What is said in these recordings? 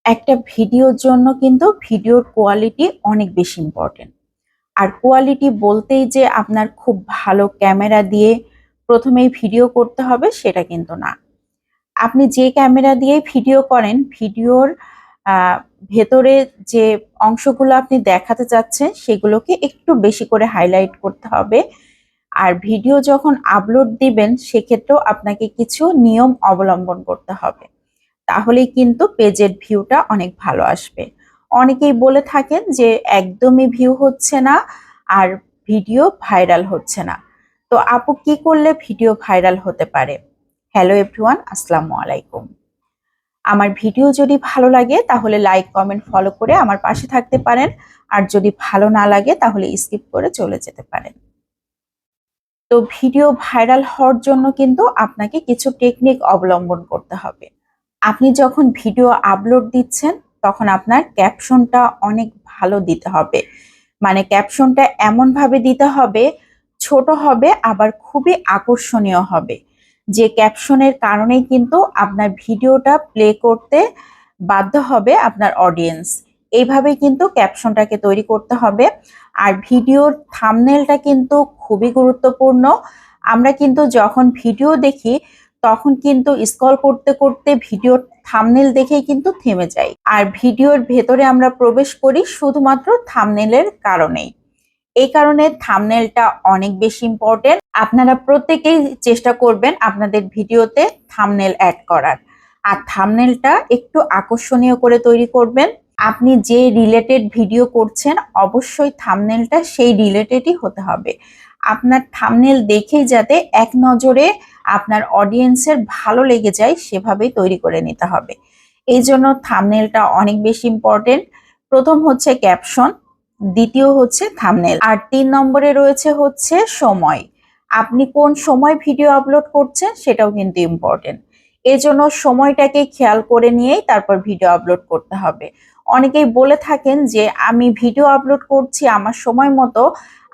একটা ভিডিওর জন্য কিন্তু ভিডিওর কোয়ালিটি অনেক বেশি ইম্পর্টেন্ট। আর কোয়ালিটি বলতেই যে আপনার খুব ভালো ক্যামেরা দিয়ে প্রথমেই ভিডিও করতে হবে সেটা কিন্তু না। আপনি যে ক্যামেরা দিয়ে ভিডিও করেন, ভিডিওর আহ, ভেতরে যে অংশগুলো আপনি দেখাতে চাচ্ছেন সেগুলোকে একটু বেশি করে হাইলাইট করতে হবে। আর ভিডিও যখন আপলোড দিবেন সেক্ষেত্রেও আপনাকে কিছু নিয়ম অবলম্বন করতে হবে, তাহলেই কিন্তু পেজের ভিউটা অনেক ভালো আসবে। অনেকেই বলে থাকেন যে একদমই ভিউ হচ্ছে না আর ভিডিও ভাইরাল হচ্ছে না। তো আপু কি করলে ভিডিও ভাইরাল হতে পারে? হ্যালো এভরিওয়ান, আসসালামু আলাইকুম। আমার ভিডিও যদি ভালো লাগে তাহলে লাইক কমেন্ট ফলো করে আমার পাশে থাকতে পারেন, আর যদি ভালো না লাগে তাহলে স্কিপ করে চলে যেতে পারেন। তো ভিডিও ভাইরাল হওয়ার জন্য কিন্তু আপনাকে কিছু টেকনিক অবলম্বন করতে হবে। আপনি যখন ভিডিও আপলোড দিচ্ছেন তখন আপনার ক্যাপশনটা অনেক ভালো দিতে হবে। মানে ক্যাপশনটা এমনভাবে দিতে হবে, ছোট হবে আবার খুবই আকর্ষণীয় হবে, যে ক্যাপশনের কারণেই কিন্তু আপনার ভিডিওটা প্লে করতে বাধ্য হবে আপনার অডিয়েন্স। এইভাবেই কিন্তু ক্যাপশনটাকে তৈরি করতে হবে। আর ভিডিওর থাম্বনেলটা কিন্তু খুবই গুরুত্বপূর্ণ। আমরা কিন্তু যখন ভিডিও দেখি তখন কিন্তু স্ক্রল করতে করতে ভিডিওর থাম্বনেল দেখেই কিন্তু থেমে যাই, আর ভিডিওর ভেতরে আমরা প্রবেশ করি শুধুমাত্র থাম্বনেলের কারণেই। এই কারণে থাম্বনেলটা অনেক বেশি ইম্পর্টেন্ট। আপনারা প্রত্যেকেই চেষ্টা করবেন আপনাদের ভিডিওতে থাম্বনেল অ্যাড করার, আর থাম্বনেলটা একটু আকর্ষণীয় করে তৈরি করবেন। আপনি যে রিলেটেড ভিডিও করছেন অবশ্যই থাম্বনেলটা সেই রিলেটেডই হতে হবে। আপনার থাম্বনেল দেখেই যাতে এক নজরে আপনার অডিয়েন্সের ভালো লেগে যায় সেভাবেই তৈরি করে নিতে হবে। এই জন্য থাম্বনেলটা অনেক বেশি ইম্পর্টেন্ট। প্রথম হচ্ছে ক্যাপশন, দ্বিতীয় হচ্ছে থাম্বনেল, আর 3 নম্বরে রয়েছে হচ্ছে সময়। আপনি কোন সময় ভিডিও আপলোড করছেন সেটাও কিন্তু ইম্পর্টেন্ট। এই জন্য সময়টাকে খেয়াল করে নিয়েই তারপর ভিডিও আপলোড করতে হবে। অনেকেই বলে থাকেন যে আমি ভিডিও আপলোড করছি আমার সময় মতো।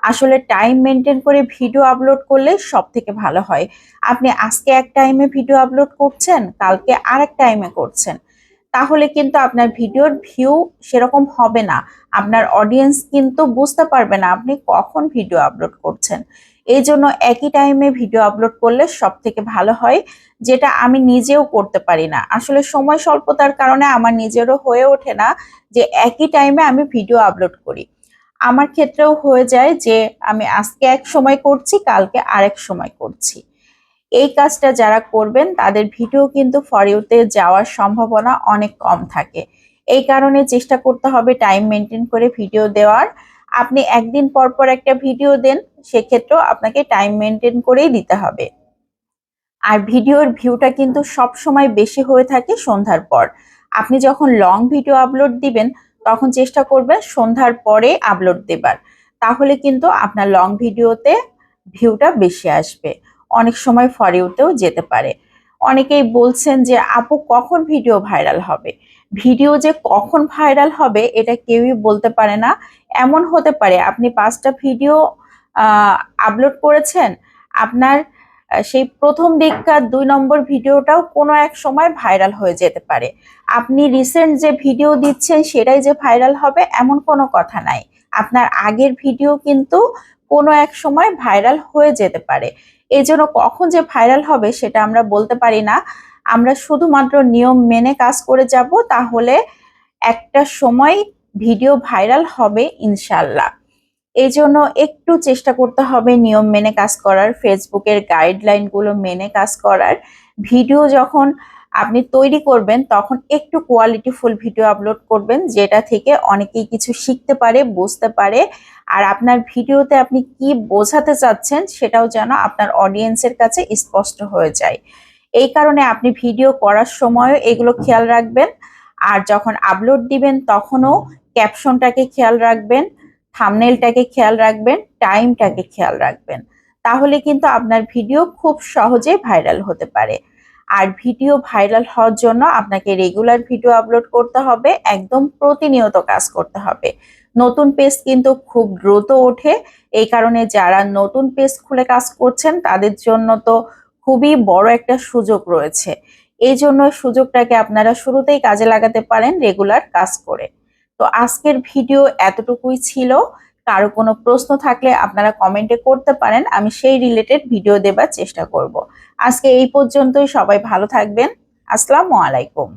আসলে টাইম মেনটেন করে ভিডিও আপলোড করলে সব থেকে ভালো হয়। আপনি আজকে এক টাইমে ভিডিও আপলোড করছেন, কালকে আরেক টাইমে করছেন, তাহলে কিন্তু আপনার ভিডিওর ভিউ সেরকম হবে না। আপনার অডিয়েন্স কিন্তু বুঝতে পারবে না আপনি কখন ভিডিও আপলোড করছেন। এই জন্য একই টাইমে ভিডিও আপলোড করলে সব থেকে ভালো হয়, যেটা আমি নিজেও করতে পারি না। আসলে সময় স্বল্পতার কারণে আমার নিজেরও হয়ে ওঠে না যে একই টাইমে আমি ভিডিও আপলোড করি। আমার ক্ষেত্রেও হয়ে যায় যে আমি আজকে এক সময় করছি, কালকে আরেক সময় করছি। এই কাজটা যারা করবেন তাদের ভিডিও কিন্তু ফর ইউতে যাওয়ার সম্ভাবনা অনেক কম থাকে। এই কারণে চেষ্টা করতে হবে টাইম মেনটেন করে ভিডিও দেওয়ার। আপনি একদিন পর পর একটা ভিডিও দেন, সেক্ষেত্রেও আপনাকে টাইম মেনটেন করেই দিতে হবে। আর ভিডিওর ভিউটা কিন্তু সব সময় বেশি হয়ে থাকে সন্ধ্যার পর। আপনি যখন লং ভিডিও আপলোড দিবেন তখন চেষ্টা করবেন সন্ধ্যার পরে আপলোড দেবার, তাহলে কিন্তু আপনার লং ভিডিওতে ভিউটা বেশি আসবে। অনেক সময় ফর ইউতেও যেতে পারে। অনেকেই বলছেন যে আপু কখন ভিডিও ভাইরাল হবে? ভিডিও যে কখন ভাইরাল হবে এটা কেউই বলতে পারে না। এমন হতে পারে আপনি 5টা ভিডিও আপলোড করেছেন, আপনার সেই প্রথম দিককার 2 নম্বর ভিডিওটাও কোনো এক সময় ভাইরাল হয়ে যেতে পারে। আপনি রিসেন্ট যে ভিডিও দিচ্ছেন সেটাই যে ভাইরাল হবে এমন কোনো কথা নাই। আপনার আগের ভিডিও কিন্তু কোনো এক সময় ভাইরাল হয়ে যেতে পারে। এই জন্য কখন যে ভাইরাল হবে সেটা আমরা বলতে পারি না। আমরা শুধুমাত্র নিয়ম মেনে কাজ করে যাব, তাহলে একটা সময় ভিডিও ভাইরাল হবে ইনশাল্লাহ। এই জন্য একটু চেষ্টা করতে হবে নিয়ম মেনে কাজ করার, ফেসবুকের গাইডলাইনগুলো মেনে কাজ করার। ভিডিও যখন আপনি তৈরি করবেন তখন একটু কোয়ালিটিফুল ভিডিও আপলোড করবেন, যেটা থেকে অনেকেই কিছু শিখতে পারে, বুঝতে পারে। আর আপনার ভিডিওতে আপনি কি বোঝাতে চাচ্ছেন সেটাও যেন আপনার অডিয়েন্সের কাছে স্পষ্ট হয়ে যায়। এই কারণে আপনি ভিডিও করার সময়ও এগুলো খেয়াল রাখবেন। আর যখন আপলোড দিবেন তখনও ক্যাপশনটাকে খেয়াল রাখবেন, থাম্বনেলটাকে খেয়াল রাখবেন, টাইমটাকে খেয়াল রাখবেন। তাহলে কিন্তু আপনার ভিডিও খুব সহজে ভাইরাল হতে পারে। আর ভিডিও ভাইরাল হওয়ার জন্য আপনাকে রেগুলার ভিডিও আপলোড করতে হবে, একদম প্রতিনিয়ত কাজ করতে হবে। নতুন পেজ কিন্তু খুব দ্রুত ওঠে। এই কারণে যারা নতুন পেজ খুলে কাজ করছেন তাদের জন্য তো খুবই বড় একটা সুযোগ রয়েছে। এই জন্য সুযোগটাকে আপনারা শুরুতেই কাজে লাগাতে পারেন রেগুলার কাজ করে। তো আজকের ভিডিও এতটুকুই ছিল। কারো কোনো প্রশ্ন থাকলে আপনারা কমেন্টে করতে পারেন, আমি সেই রিলেটেড ভিডিও দেবার চেষ্টা করব। আজকে এই পর্যন্তই, সবাই ভালো থাকবেন। আসসালামু আলাইকুম।